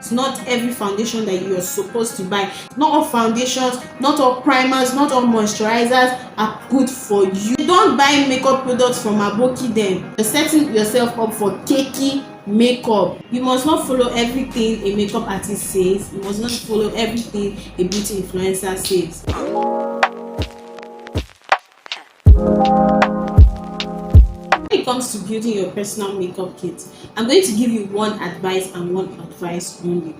It's not every foundation that you're supposed to buy. Not all foundations, not all primers, not all moisturizers are good for you. Don't buy makeup products from Aboki then. You're setting yourself up for cakey makeup. You must not follow everything a makeup artist says. You must not follow everything a beauty influencer says. When it comes to building your personal makeup kit, I'm going to give you one advice and one advice only.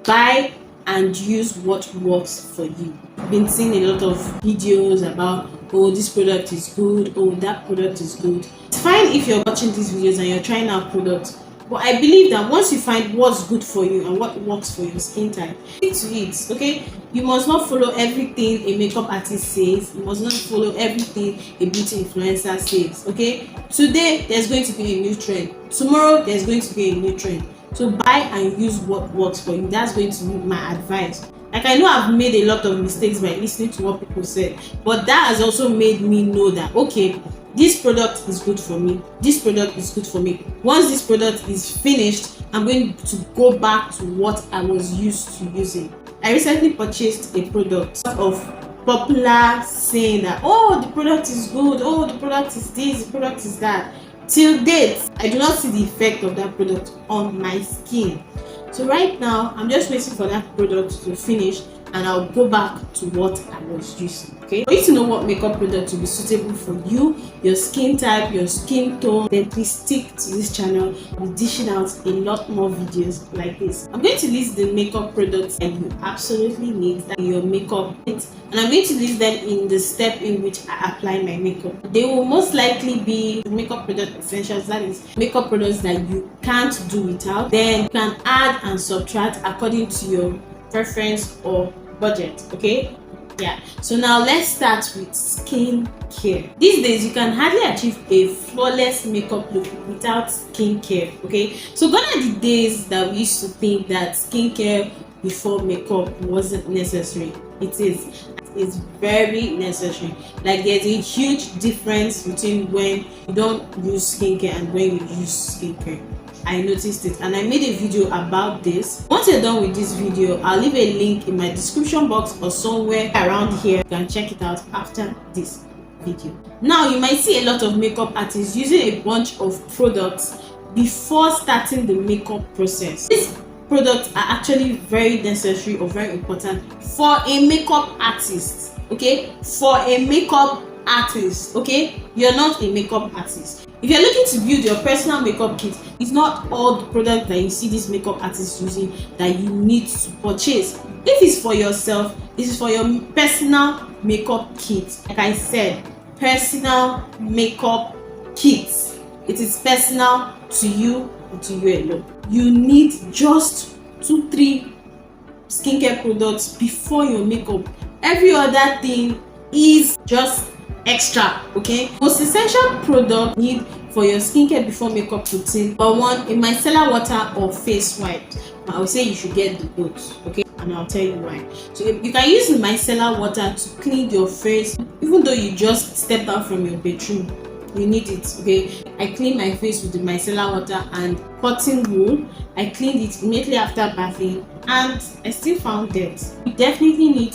Buy and use what works for you. I've been seeing a lot of videos about, oh, this product is good, oh, that product is good. It's fine if you're watching these videos and you're trying out products, but I believe that once you find what's good for you and what works for your skin type, stick to it, okay? You must not follow everything a makeup artist says. You must not follow everything a beauty influencer says, okay? Today, there's going to be a new trend. Tomorrow, there's going to be a new trend. So buy and use what works for you. That's going to be my advice. Like, I know I've made a lot of mistakes by listening to what people said, but that has also made me know that, okay, this product is good for me. This product is good for me. Once this product is finished, I'm going to go back to what I was used to using. I recently purchased a product of popular saying that, oh, the product is good, oh, the product is this, the product is that. Till date, I do not see the effect of that product on my skin. So right now, I'm just waiting for that product to finish and I'll go back to what I was using. Okay, for you to know what makeup product will be suitable for you, your skin type, your skin tone, then please stick to this channel. I'll be dishing out a lot more videos like this. I'm going to list the makeup products that you absolutely need in your makeup kit, and I'm going to list them in the step in which I apply my makeup. They will most likely be makeup product essentials, that is makeup products that you can't do without. Then you can add and subtract according to your preference or budget. Okay, yeah, so now let's start with skin care. These days you can hardly achieve a flawless makeup look without skin care. Okay, so gone are the days that we used to think that skincare before makeup wasn't necessary. It is. It's very necessary. Like, there's a huge difference between when you don't use skincare and when you use skincare. I noticed it and I made a video about this. Once you're done with this video, I'll leave a link in my description box or somewhere around here. You can check it out after this video. Now, you might see a lot of makeup artists using a bunch of products before starting the makeup process. These products are actually very necessary or very important for a makeup artist. Okay, for a makeup artist. Okay, you're not a makeup artist. If you're looking to build your personal makeup kit, it's not all the products that you see these makeup artists using that you need to purchase. If it's for yourself, this is for your personal makeup kit. Like I said, personal makeup kit. It is personal to you and to you alone. You need just 2-3 skincare products before your makeup. Every other thing is just extra. Okay, most essential product you need for your skincare before makeup routine, number one, a micellar water or face wipe. I would say you should get the both. Okay, and I'll tell you why. So you can use the micellar water to clean your face even though you just stepped out from your bedroom. You need it. Okay, I clean my face with the micellar water and cotton wool. I cleaned it immediately after bathing and I still found dirt. You definitely need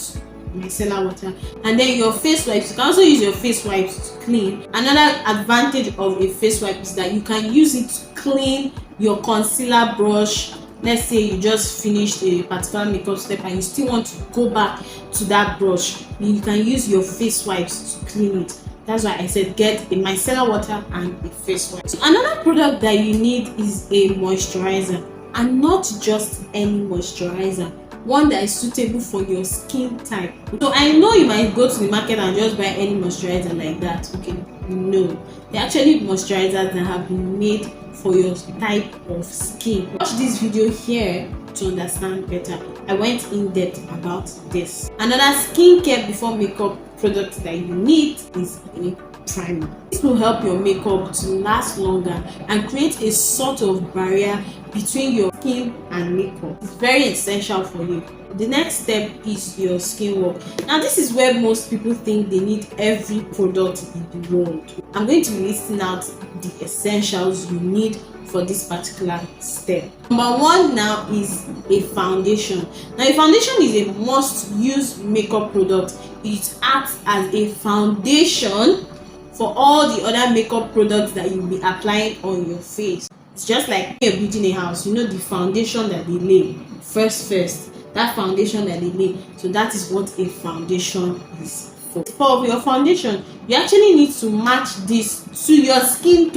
micellar water. And then your face wipes, you can also use your face wipes to clean. Another advantage of a face wipe is that you can use it to clean your concealer brush. Let's say you just finished a particular makeup step and you still want to go back to that brush, you can use your face wipes to clean it. That's why I said get a micellar water and a face wipe. So another product that you need is a moisturizer, and not just any moisturizer, one that is suitable for your skin type. So I know you might go to the market and just buy any moisturizer like that. Okay, no, they're actually moisturizers that have been made for your type of skin. Watch this video here to understand better. I went in depth about this. Another skincare before makeup product that you need is a primer. This will help your makeup to last longer and create a sort of barrier between your skin and makeup. It's very essential for you. The next step is your skin work. Now, this is where most people think they need every product in the world. I'm going to be listing out the essentials you need for this particular step. Number one now is a foundation. Now a foundation is a must use makeup product. It acts as a foundation for all the other makeup products that you'll be applying on your face. It's just like you're building a house, you know, the foundation that they lay first, that foundation that they lay. So that is what a foundation is for. For your foundation, you actually need to match this to your skin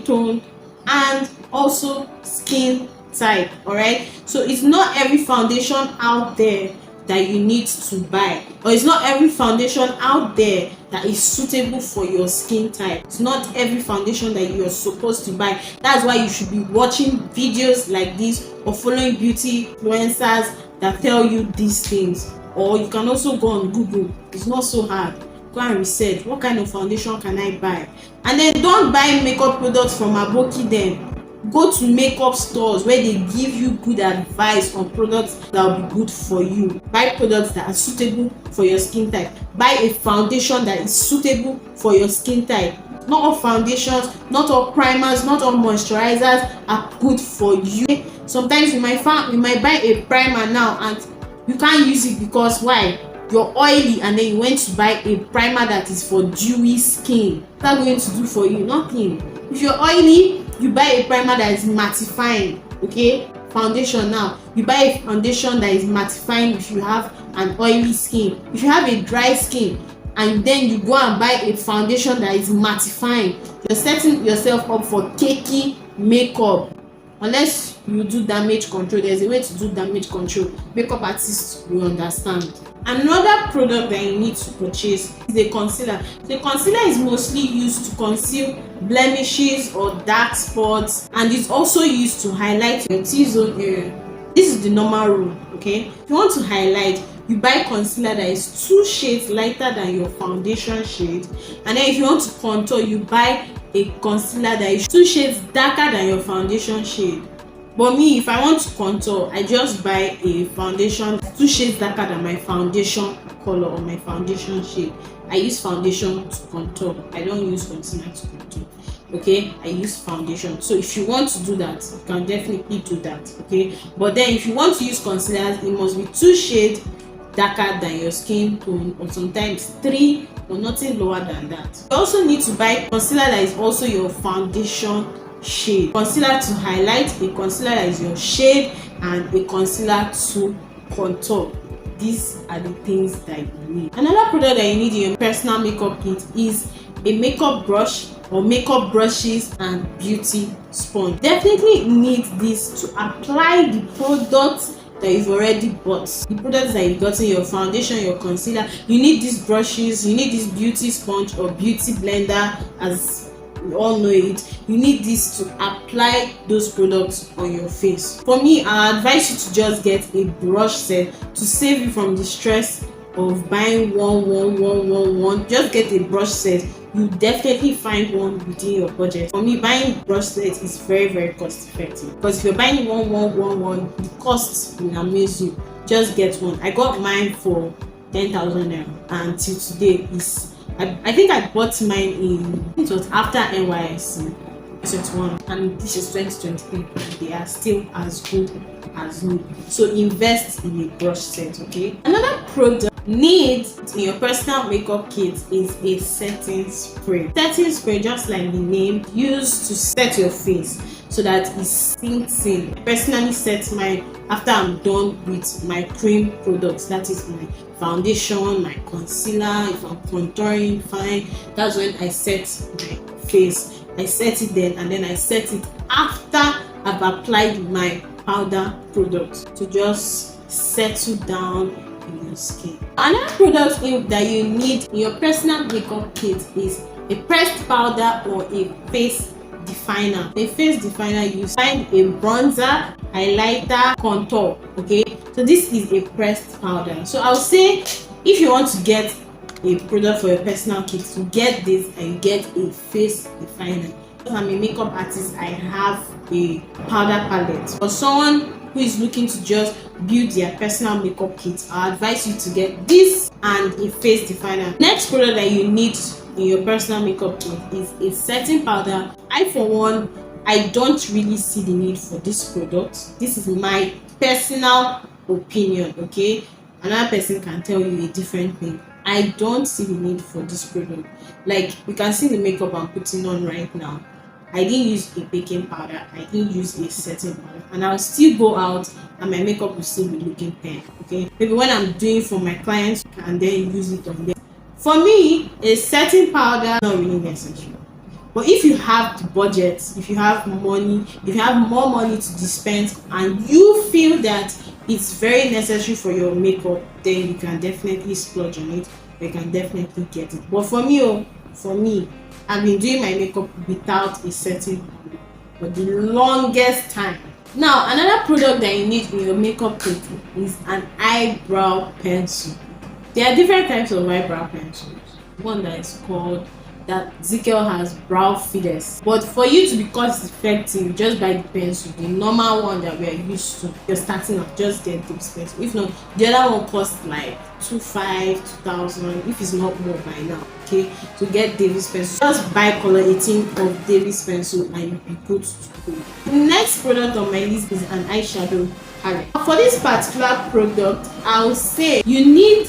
tone, and also skin type. All right, so it's not every foundation out there that you need to buy, or it's not every foundation out there that is suitable for your skin type. It's not every foundation that you're supposed to buy. That's why you should be watching videos like this or following beauty influencers that tell you these things. Or you can also go on Google. It's not so hard. Go and research what kind of foundation can I buy, and then don't buy makeup products from aboki dem. Go to makeup stores where they give you good advice on products that will be good for you. Buy products that are suitable for your skin type. Buy a foundation that is suitable for your skin type. Not all foundations, not all primers, not all moisturizers are good for you. Sometimes you might buy a primer now and you can't use it because why? You're oily, and then you went to buy a primer that is for dewy skin. What's that going to do for you? Nothing. If you're oily, you buy a primer that is mattifying. Okay, foundation now, you buy a foundation that is mattifying if you have an oily skin. If you have a dry skin and then you go and buy a foundation that is mattifying, you're setting yourself up for cakey makeup. Unless you do damage control, there's a way to do damage control. Makeup artists will understand. Another product that you need to purchase is a concealer. The concealer is mostly used to conceal blemishes or dark spots, and it's also used to highlight your T-zone area. This is the normal rule. Okay, if you want to highlight, you buy concealer that is 2 shades lighter than your foundation shade, and then if you want to contour, you buy a concealer that is 2 shades darker than your foundation shade. But me, if I want to contour, I just buy a foundation 2 shades darker than my foundation color or my foundation shade. I use foundation to contour. I don't use concealer to contour. Okay, I use foundation. So if you want to do that, you can definitely do that. Okay, but then if you want to use concealers, it must be 2 shades darker than your skin tone, or sometimes 3, or nothing lower than that. You also need to buy concealer that is also your foundation shade. Concealer to highlight, a concealer that is your shade, and a concealer to contour. These are the things that you need. Another product that you need in your personal makeup kit is a makeup brush or makeup brushes and beauty sponge. Definitely need this to apply the products that you've already bought. The products that you've got in your foundation, your concealer, you need these brushes, you need this beauty sponge or beauty blender, as we all know it. You need this to apply those products on your face. For me, I advise you to just get a brush set to save you from the stress of buying one. Just get a brush set. You definitely find one within your budget. For me, buying brush set is very cost effective, because if you're buying one, the cost will amaze you. Just get one. I got mine for 10,000 naira, and till today is I think I bought mine it was after NYSC 21, and this is 2023, and they are still as good as new. So invest in a brush set. Okay, another product need in your personal makeup kit is a setting spray. Setting spray, just like the name, used to set your face so that it sinks in. I personally set mine after I'm done with my cream products. That is my foundation, my concealer. If I'm contouring, fine. That's when I set my face. I set it then, and then I set it after I've applied my powder product to just settle down in your skin. Another product that you need in your personal makeup kit is a pressed powder or a face definer. A face definer, you find a bronzer, highlighter, contour. Okay, so this is a pressed powder. So I'll say if you want to get a product for your personal kit, to get this and get a face definer. If I'm a makeup artist, I have a powder palette. For someone who is looking to just build their personal makeup kit, I advise you to get this and a face definer. Next product that you need in your personal makeup kit is a setting powder. I for one, I don't really see the need for this product. This is my personal opinion, okay? Another person can tell you a different thing. I don't see the need for this product. Like, you can see the makeup I'm putting on right now. I didn't use a baking powder, I didn't use a setting powder, and I'll still go out and my makeup will still be looking pale, okay? Maybe when I'm doing for my clients and then use it on them. For me, a setting powder is not really necessary. But if you have the budget, if you have money, if you have more money to dispense and you feel that it's very necessary for your makeup, then you can definitely splurge on it. You can definitely get it. But for me, I've been doing my makeup without a setting powder for the longest time. Now, another product that you need in your makeup kit is an eyebrow pencil. There are different types of eyebrow pencils. One that is called, that Ezekiel has, brow fillers. But for you to be cost effective, just buy the pencil, the normal one that we are used to. You're starting off, just get this pencil. If not, the other one costs like 2,500, 2,000, if it's not more by now. Okay, to get Davis pencil, just buy color 18 of Davis pencil and you'll be good to go. The next product on my list is an eyeshadow palette. For this particular product, I'll say you need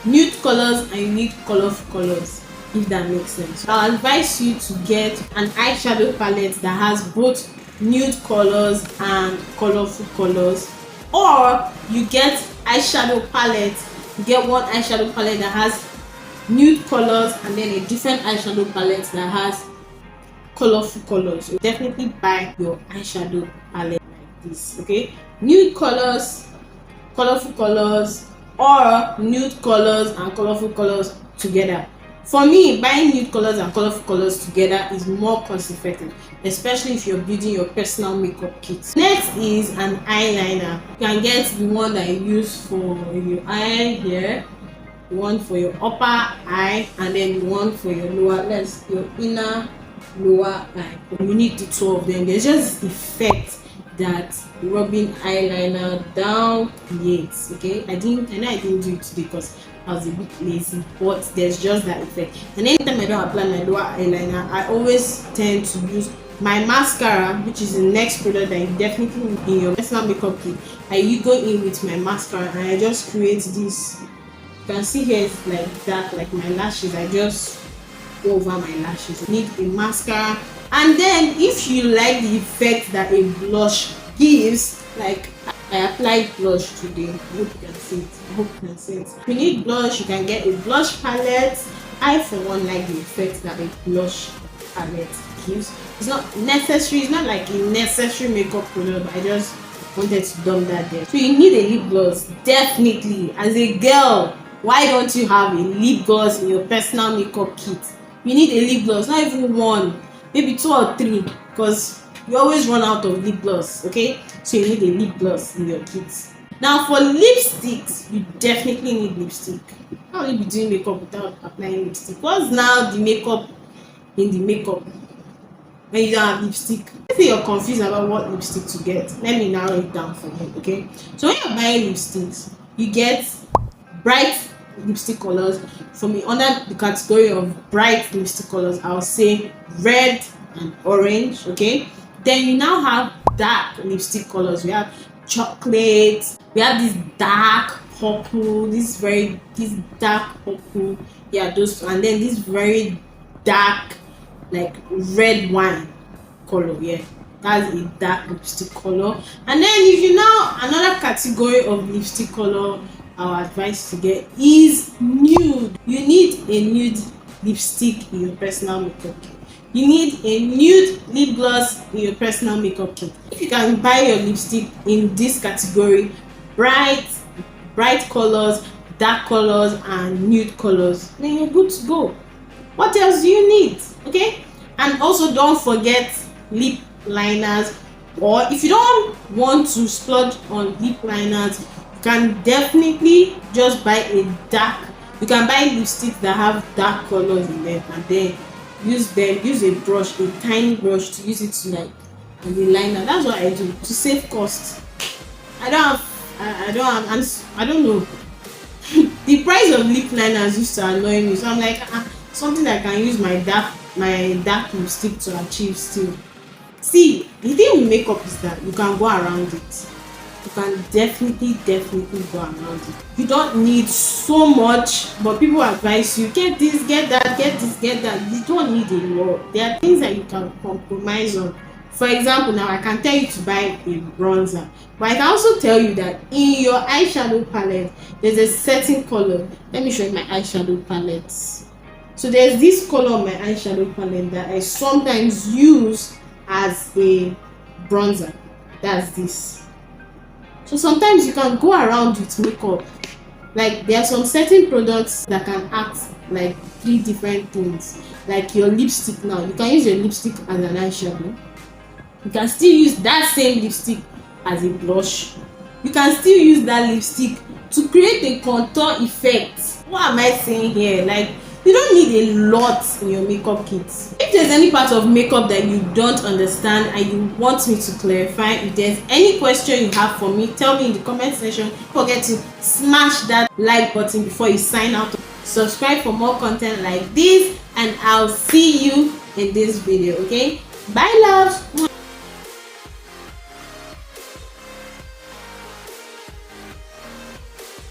nude colors and you need colorful colors, if that makes sense. I'll advise you to get an eyeshadow palette that has both nude colors and colorful colors, or you get eyeshadow palette, you get one eyeshadow palette that has nude colors and then a different eyeshadow palette that has colorful colors. So definitely buy your eyeshadow palette like this, okay? Nude colors, colorful colors, or nude colors and colorful colors together. For me, buying nude colors and colorful colors together is more cost effective, especially if you're building your personal makeup kit. Next is an eyeliner. You can get the one that you use for your eye here, the one for your upper eye, and then the one for your your inner lower eye. You need the two of them. There's just the effect that rubbing eyeliner down creates, okay? I know I didn't do it today because I was a bit lazy, but there's just that effect. And anytime I don't apply my lower eyeliner, I always tend to use my mascara, which is the next product that you definitely need in your personal makeup kit. I go in with my mascara and I just create this. You can see here it's like that, like my lashes. I just go over my lashes. I need a mascara. And then if you like the effect that a blush gives, like I applied blush today. I hope you can see it. If you need blush, you can get a blush palette. I for one like the effect that a blush palette gives. It's not necessary, it's not like a necessary makeup product, but I just wanted to dump that there. So you need a lip gloss, definitely. As a girl, why don't you have a lip gloss in your personal makeup kit? You need a lip gloss, not even one, maybe 2 or 3, because you always run out of lip gloss, okay? So you need a lip gloss in your kit. Now for lipsticks, you definitely need lipstick. How will you be doing makeup without applying lipstick? What's now the makeup in the makeup when you don't have lipstick? If you're confused about what lipstick to get, let me narrow it down for you, okay? So when you're buying lipsticks, you get bright lipstick colors. For me, under the category of bright lipstick colors, I'll say red and orange, okay? Then you now have dark lipstick colors. We have chocolate, we have this dark purple, this dark purple, yeah, those, and then this very dark like red wine color, yeah, that's a dark lipstick color. And then if you now, another category of lipstick color our advice to get is nude. You need a nude lipstick in your personal makeup kit. You need a nude lip gloss in your personal makeup kit. If you can buy your lipstick in this category, bright colors, dark colors, and nude colors, then you're good to go. What else do you need? Okay? And also don't forget lip liners, or if you don't want to splurge on lip liners, you can definitely just buy you can buy lipsticks that have dark colors in them, and then use a brush, a tiny brush, to use it to like the liner. That's what I do to save cost. I don't I don't know. The price of lip liners used to annoy me, so I'm like, something that I can use my dark lipstick to achieve still. See, the thing with makeup is that you can go around it. You can definitely go around it. You don't need so much, but people advise you get this, get that, get this, get that. You don't need a lot. There are things that you can compromise on. For example, now I can tell you to buy a bronzer, but I can also tell you that in your eyeshadow palette there's a certain color. Let me show you my eyeshadow palettes. So there's this color on my eyeshadow palette that I sometimes use as a bronzer. That's this. So sometimes you can go around with makeup. Like there are some certain products that can act like 3 different things. Like your lipstick now, you can use your lipstick as an eyeshadow. You can still use that same lipstick as a blush. You can still use that lipstick to create a contour effect. What am I saying here? Like, you don't need a lot in your makeup kit. If there's any part of makeup that you don't understand and you want me to clarify, if there's any question you have for me, tell me in the comment section. Don't forget to smash that like button before you sign out. Subscribe for more content like this, and I'll see you in this video. Okay, bye loves.